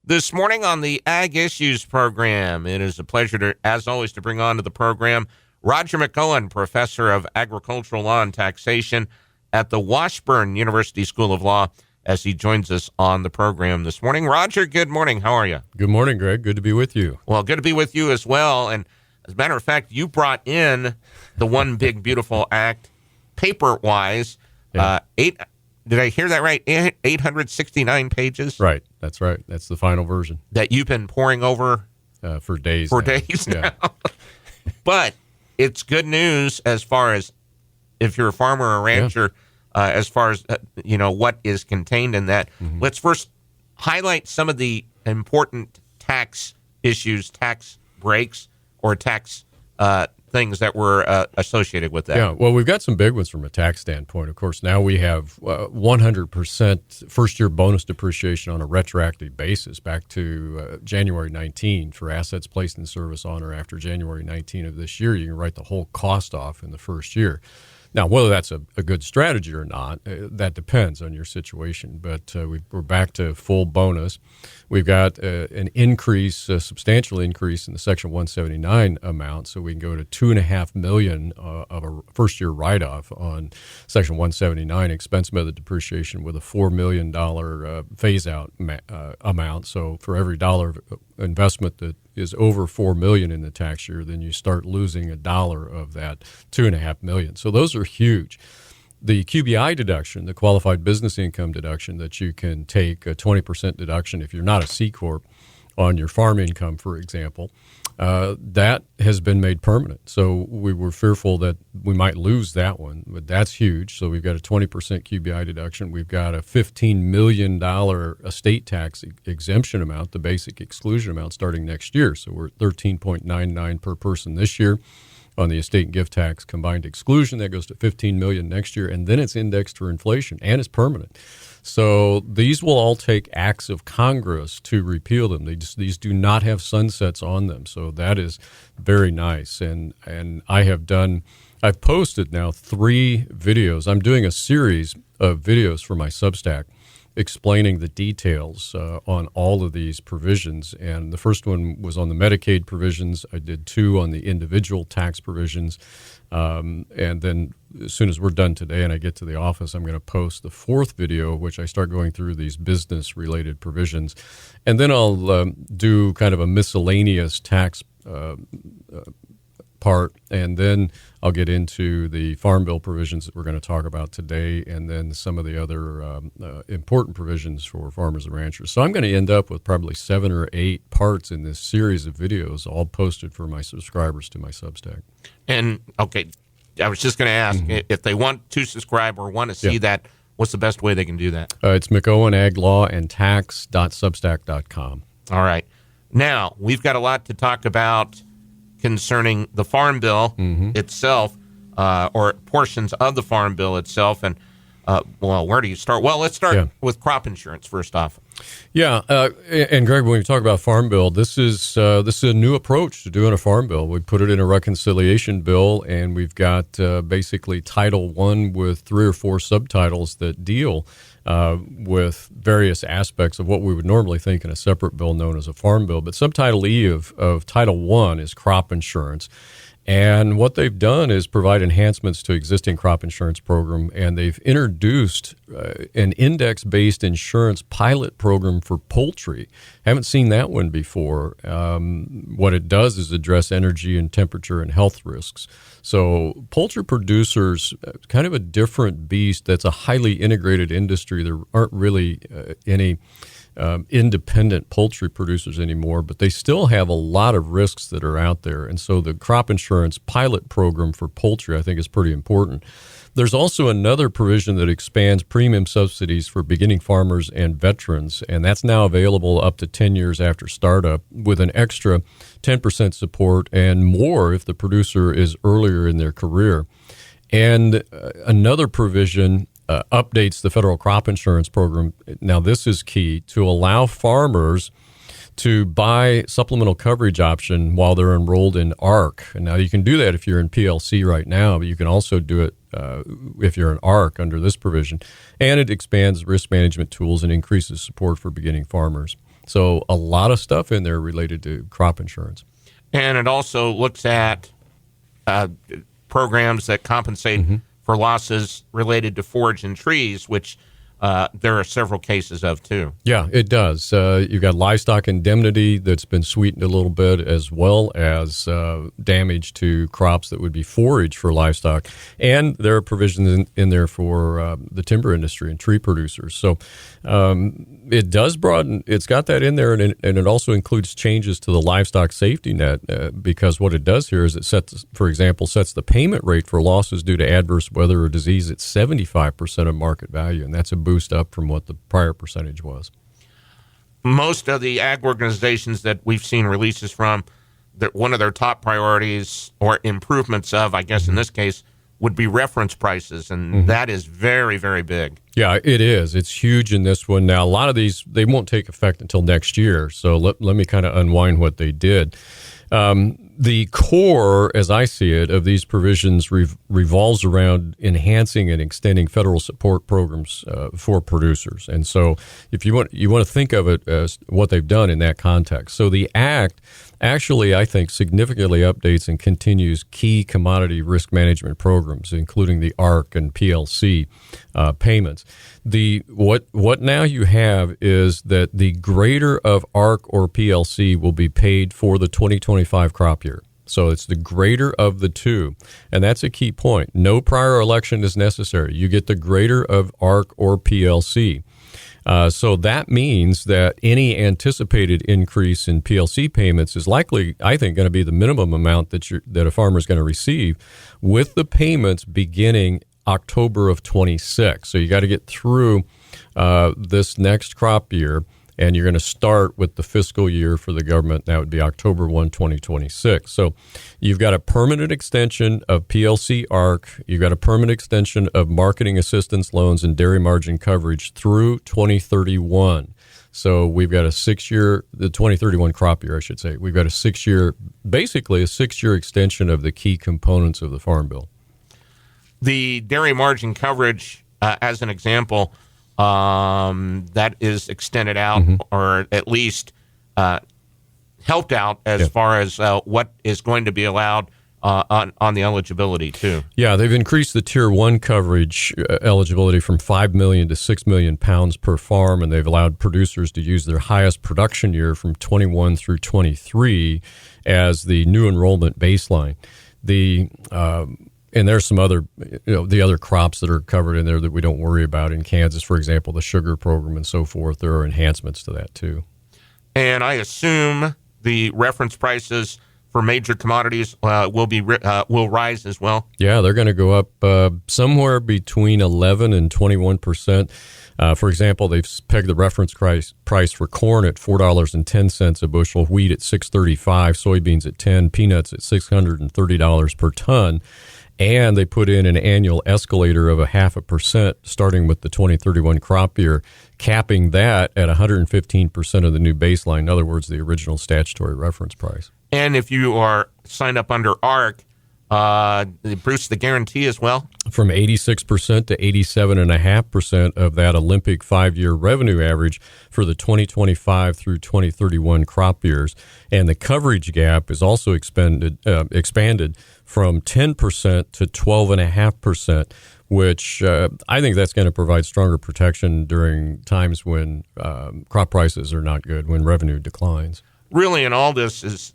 This morning on the Ag Issues program, it is a pleasure, as always, to bring on to the program Roger McEowen, professor of agricultural law and taxation at the Washburn University School of Law, as he joins us on the program this morning. Roger, good morning. How are you? Good morning, Greg. Good to be with you. Well, good to be with you as well. And as a matter of fact, you brought in the One Big Beautiful Act paper-wise. Yeah. Did I hear that right? 869 pages? Right. That's right. That's the final version. That you've been poring over? For days now. But it's good news as far as if you're a farmer or a rancher, as far as, what is contained in that. Mm-hmm. Let's first highlight some of the important tax issues, tax breaks, or tax things that were associated with that. Yeah, well, we've got some big ones from a tax standpoint. Of course, now we have 100% first-year bonus depreciation on a retroactive basis back to January 19 for assets placed in service on or after January 19 of this year. You can write the whole cost off in the first year. Now, whether that's a good strategy or not, that depends on your situation. But we're back to full bonus. We've got an increase, a substantial increase in the Section 179 amount, so we can go to $2.5 million of a first-year write-off on Section 179 expense method depreciation with a $4 million phase-out amount. So for every dollar of investment that is over $4 million in the tax year, then you start losing $1 of that $2.5 million. So those are huge. The QBI deduction, the qualified business income deduction that you can take, a 20% deduction if you're not a C Corp on your farm income, for example, that has been made permanent. So we were fearful that we might lose that one, but that's huge. So we've got a 20% QBI deduction. We've got a $15 million estate tax exemption amount, the basic exclusion amount, starting next year. So we're at $13.99 per person this year on the estate and gift tax combined exclusion. That goes to $15 million next year, and then it's indexed for inflation, and it's permanent. So these will all take acts of Congress to repeal them. These do not have sunsets on them, so that is very nice. And I've posted now 3 videos. I'm doing a series of videos for my Substack explaining the details on all of these provisions. And the first one was on the Medicaid provisions. I did 2 on the individual tax provisions. And then as soon as we're done today and I get to the office, I'm going to post the 4th video, which I start going through these business-related provisions. And then I'll do kind of a miscellaneous tax part, and then I'll get into the Farm Bill provisions that we're going to talk about today, and then some of the other important provisions for farmers and ranchers. So I'm going to end up with probably 7 or 8 parts in this series of videos, all posted for my subscribers to my Substack. And, okay, I was just going to ask, if they want to subscribe or want to see that, what's the best way they can do that? It's McEowen Ag Law and Tax.substack.com. All right. Now, we've got a lot to talk about concerning the Farm Bill itself, or portions of the Farm Bill itself. And, where do you start? Well, let's start with crop insurance first off. Yeah, and Greg, when we talk about Farm Bill, this is a new approach to doing a Farm Bill. We put it in a reconciliation bill, and we've got basically Title I with 3 or 4 subtitles that deal with various aspects of what we would normally think in a separate bill known as a Farm Bill. But Subtitle E of Title I is crop insurance. And what they've done is provide enhancements to existing crop insurance program, and they've introduced an index-based insurance pilot program for poultry. Haven't seen that one before. What it does is address energy and temperature and health risks. So poultry producers, kind of a different beast. That's a highly integrated industry. There aren't really any independent poultry producers anymore, but they still have a lot of risks that are out there. And so the crop insurance pilot program for poultry, I think, is pretty important. There's also another provision that expands premium subsidies for beginning farmers and veterans, and that's now available up to 10 years after startup with an extra 10% support and more if the producer is earlier in their career. And another provision updates the federal crop insurance program. Now, this is key to allow farmers to buy supplemental coverage option while they're enrolled in ARC. And now you can do that if you're in PLC right now, but you can also do it if you're in ARC under this provision. And it expands risk management tools and increases support for beginning farmers. So a lot of stuff in there related to crop insurance. And it also looks at programs that compensate for losses related to forage and trees, which there are several cases of, too. Yeah, it does. You've got livestock indemnity that's been sweetened a little bit, as well as damage to crops that would be forage for livestock. And there are provisions in there for the timber industry and tree producers. So it does broaden. It's got that in there, and it also includes changes to the livestock safety net, because what it does here is it sets, for example, sets the payment rate for losses due to adverse weather or disease at 75% of market value, and that's a boost up from what the prior percentage was. Most of the ag organizations that we've seen releases from, that one of their top priorities or improvements of, I guess in this case, would be reference prices, and that is very, very big. Yeah, it is. It's huge in this one. Now, a lot of these, they won't take effect until next year, so let me kind of unwind what they did. The core, as I see it, of these provisions revolves around enhancing and extending federal support programs for producers. And so if you want to think of it as what they've done in that context. So the Act actually, I think, significantly updates and continues key commodity risk management programs, including the ARC and PLC payments. What now you have is that the greater of ARC or PLC will be paid for the 2025 crop year. So it's the greater of the two. And that's a key point. No prior election is necessary. You get the greater of ARC or PLC. So that means that any anticipated increase in PLC payments is likely, I think, going to be the minimum amount that a farmer is going to receive, with the payments beginning October of 26. So you got to get through this next crop year, and you're going to start with the fiscal year for the government. That would be October 1, 2026. So you've got a permanent extension of PLC ARC. You've got a permanent extension of marketing assistance loans and dairy margin coverage through 2031. So we've got a 6-year, the 2031 crop year, I should say. We've got a 6-year, basically a 6-year extension of the key components of the Farm Bill. The dairy margin coverage, as an example, that is extended out, or at least helped out as far as what is going to be allowed on the eligibility, too. Yeah, they've increased the Tier 1 coverage eligibility from 5 million to 6 million pounds per farm, and they've allowed producers to use their highest production year from 21 through 23 as the new enrollment baseline. And there's some other, the other crops that are covered in there that we don't worry about in Kansas, for example, the sugar program and so forth. There are enhancements to that, too. And I assume the reference prices for major commodities will rise as well. Yeah, they're going to go up somewhere between 11 and 21%. For example, they've pegged the reference price for corn at $4.10 a bushel, wheat at $6.35, soybeans at $10, peanuts at $630 per ton. And they put in an annual escalator of 0.5% starting with the 2031 crop year, capping that at 115% of the new baseline. In other words, the original statutory reference price. And if you are signed up under ARC, Bruce, the guarantee as well? From 86% to 87.5% of that Olympic 5-year revenue average for the 2025 through 2031 crop years. And the coverage gap is also expanded from 10% to 12.5%, which I think that's going to provide stronger protection during times when crop prices are not good, when revenue declines. Really, in all this, is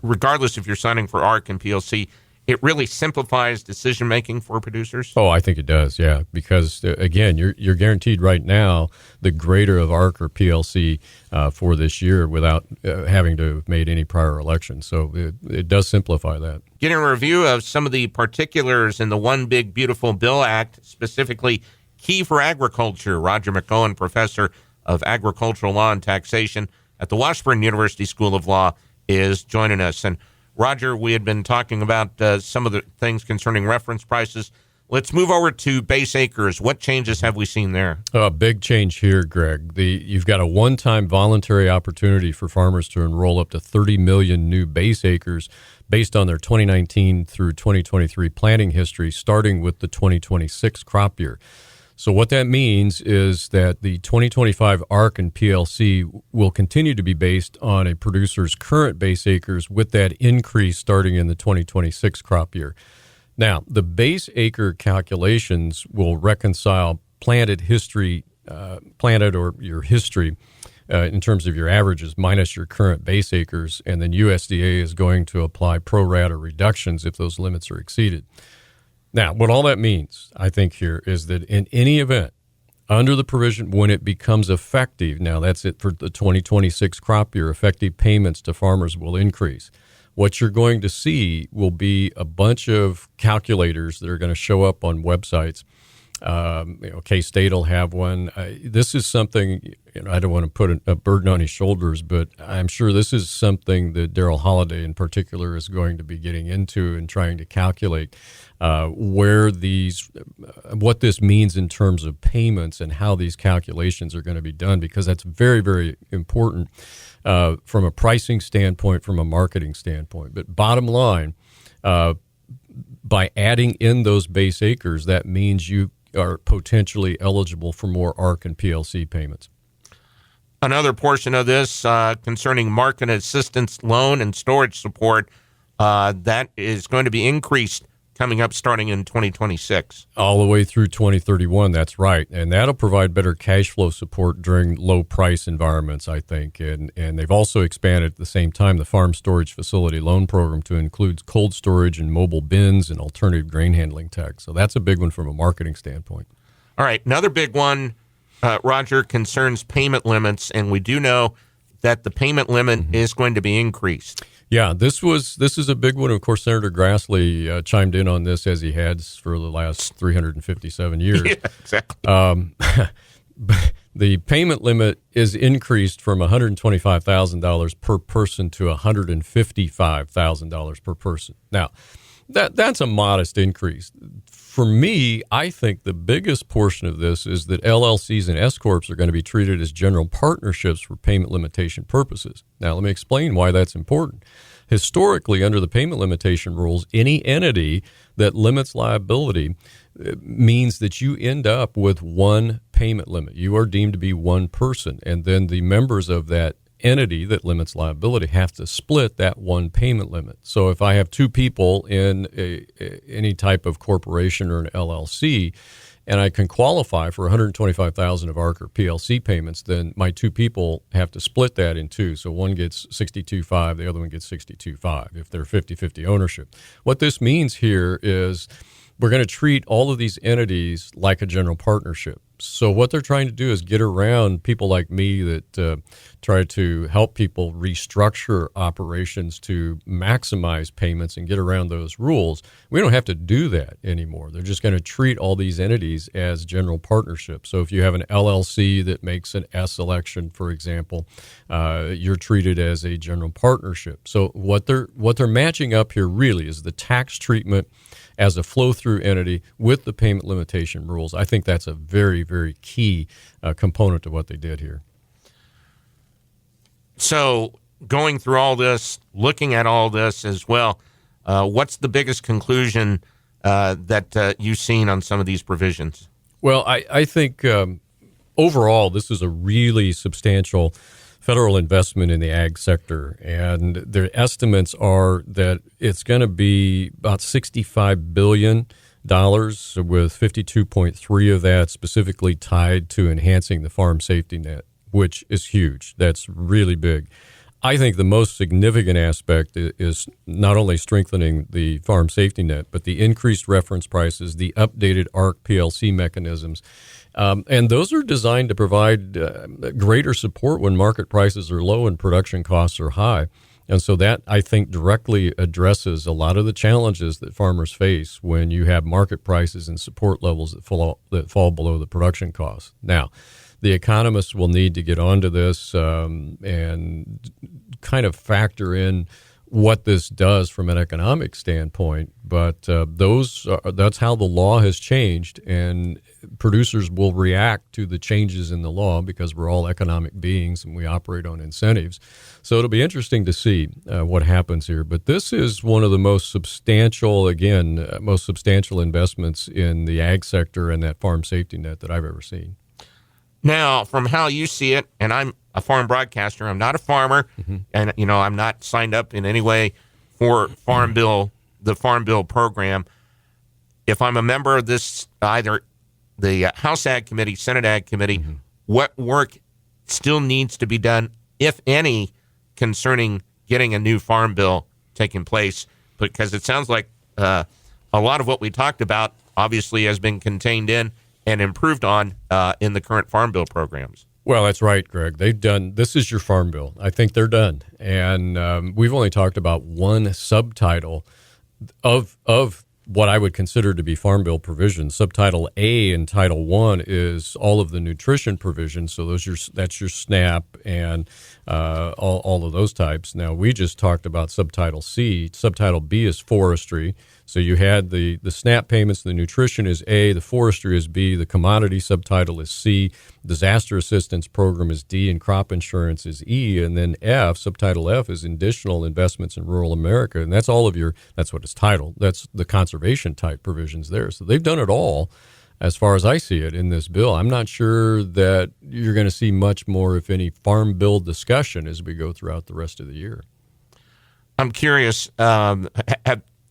regardless if you're signing for ARC and PLC, it really simplifies decision-making for producers? Oh, I think it does, yeah, because, again, you're guaranteed right now the greater of ARC or PLC for this year without having to have made any prior election. So it does simplify that. Getting a review of some of the particulars in the One Big Beautiful Bill Act, specifically key for agriculture. Roger McEowen, professor of agricultural law and taxation at the Washburn University School of Law, is joining us. And Roger, we had been talking about some of the things concerning reference prices. Let's move over to base acres. What changes have we seen there? A big change here, Greg. You've got a one-time voluntary opportunity for farmers to enroll up to 30 million new base acres based on their 2019 through 2023 planting history, starting with the 2026 crop year. So what that means is that the 2025 ARC and PLC will continue to be based on a producer's current base acres with that increase starting in the 2026 crop year. Now, the base acre calculations will reconcile planted or your history in terms of your averages minus your current base acres, and then USDA is going to apply pro rata reductions if those limits are exceeded. Now, what all that means, I think, here is that in any event, under the provision, when it becomes effective, now that's it for the 2026 crop year, effective payments to farmers will increase. What you're going to see will be a bunch of calculators that are going to show up on websites. K-State will have one. This is something, I don't want to put a burden on his shoulders, but I'm sure this is something that Darrell Holliday in particular is going to be getting into and trying to calculate what this means in terms of payments and how these calculations are going to be done, because that's very, very important from a pricing standpoint, from a marketing standpoint. But bottom line, by adding in those base acres, that means you are potentially eligible for more ARC and PLC payments. Another portion of this concerning market assistance loan and storage support, that is going to be increased coming up starting in 2026. All the way through 2031, that's right. And that'll provide better cash flow support during low price environments, I think. And they've also expanded at the same time the Farm Storage Facility Loan Program to include cold storage and mobile bins and alternative grain handling tech. So that's a big one from a marketing standpoint. All right. Another big one, Roger, concerns payment limits. And we do know that the payment limit is going to be increased. Yeah, this is a big one. Of course, Senator Grassley chimed in on this, as he has for the last 357 years. Yeah, exactly. The payment limit is increased from $125,000 per person to $155,000 per person. Now, that's a modest increase. For me, I think the biggest portion of this is that LLCs and S-Corps are going to be treated as general partnerships for payment limitation purposes. Now, let me explain why that's important. Historically, under the payment limitation rules, any entity that limits liability means that you end up with one payment limit. You are deemed to be one person, and then the members of that entity that limits liability have to split that one payment limit. So if I have two people in any type of corporation or an LLC, and I can qualify for $125,000 of ARC or PLC payments, then my two people have to split that in two. So one gets $62,500, the other one gets $62,500 if they're 50-50 ownership. What this means here is we're going to treat all of these entities like a general partnership. So what they're trying to do is get around people like me that try to help people restructure operations to maximize payments and get around those rules. We don't have to do that anymore. They're just going to treat all these entities as general partnerships. So if you have an LLC that makes an S election, for example, you're treated as a general partnership. So what they're matching up here really is the tax treatment as a flow-through entity with the payment limitation rules. I think that's a very, very key component to what they did here. So going through all this, looking at all this as well, what's the biggest conclusion that you've seen on some of these provisions? Well, I think overall this is a really substantial federal investment in the ag sector, and their estimates are that it's going to be about $65 billion, with 52.3 of that specifically tied to enhancing the farm safety net, which is huge. That's really big. I think the most significant aspect is not only strengthening the farm safety net, but the increased reference prices, the updated ARC PLC mechanisms. And those are designed to provide greater support when market prices are low and production costs are high. And so that, I think, directly addresses a lot of the challenges that farmers face when you have market prices and support levels that fall below the production costs. Now, the economists will need to get onto this and kind of factor in what this does from an economic standpoint, but that's how the law has changed, and producers will react to the changes in the law because we're all economic beings and we operate on incentives. So it'll be interesting to see what happens here. But this is one of the most substantial investments in the ag sector and that farm safety net that I've ever seen. Now, from how you see it, and I'm a farm broadcaster, I'm not a farmer, and I'm not signed up in any way for the Farm Bill program. If I'm a member of this, either the House Ag Committee, Senate Ag Committee, what work still needs to be done, if any, concerning getting a new Farm Bill taking place? Because it sounds like a lot of what we talked about obviously has been contained in and improved on in the current Farm Bill programs. Well, that's right, Greg. This is your Farm Bill. I think they're done. And we've only talked about one subtitle of what I would consider to be Farm Bill provisions. Subtitle A in Title I is all of the nutrition provisions. So that's your SNAP and all of those types. Now, we just talked about Subtitle C. Subtitle B is forestry. So you had the SNAP payments, the nutrition is A, the forestry is B, the commodity subtitle is C, disaster assistance program is D, and crop insurance is E, and then F, subtitle F, is additional investments in rural America, and that's all of that's what it's titled. That's the conservation type provisions there. So they've done it all, as far as I see it, in this bill. I'm not sure that you're going to see much more, if any, Farm Bill discussion as we go throughout the rest of the year. I'm curious,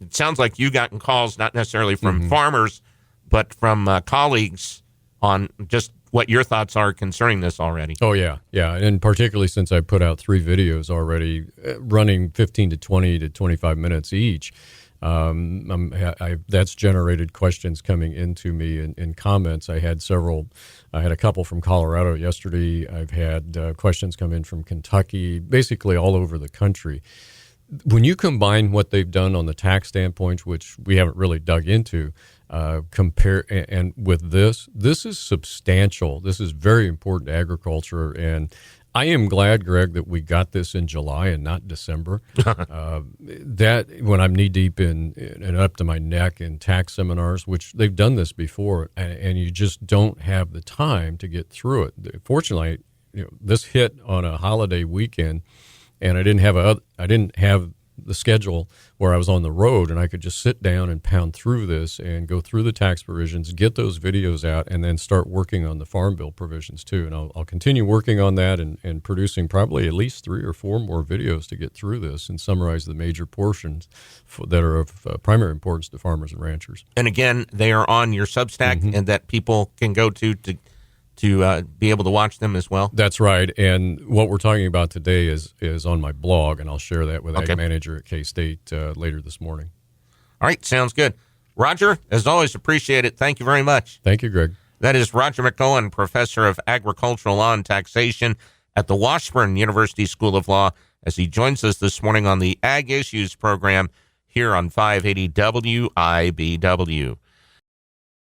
it sounds like you gotten calls, not necessarily from farmers, but from colleagues on just what your thoughts are concerning this already. Oh, yeah. And particularly since I put out 3 videos already, running 15 to 20 to 25 minutes each. That's generated questions coming into me in comments. I had a couple from Colorado yesterday. I've had questions come in from Kentucky, basically all over the country. When you combine what they've done on the tax standpoint, which we haven't really dug into, and with this is substantial. This is very important to agriculture, and I am glad, Greg, that we got this in July and not December. That when I'm knee deep in and up to my neck in tax seminars, which they've done this before, and you just don't have the time to get through it. Fortunately, this hit on a holiday weekend. And I didn't have the schedule where I was on the road, and I could just sit down and pound through this and go through the tax provisions, get those videos out, and then start working on the Farm Bill provisions too. And I'll continue working on that and producing probably at least 3 or 4 more videos to get through this and summarize the major portions that are of primary importance to farmers and ranchers. And again, they are on your Substack, and that people can go to be able to watch them as well? That's right. And what we're talking about today is on my blog, and I'll share that with Ag Manager at K-State later this morning. All right, sounds good. Roger, as always, appreciate it. Thank you very much. Thank you, Greg. That is Roger McEowen, Professor of Agricultural Law and Taxation at the Washburn University School of Law, as he joins us this morning on the Ag Issues program here on 580 WIBW.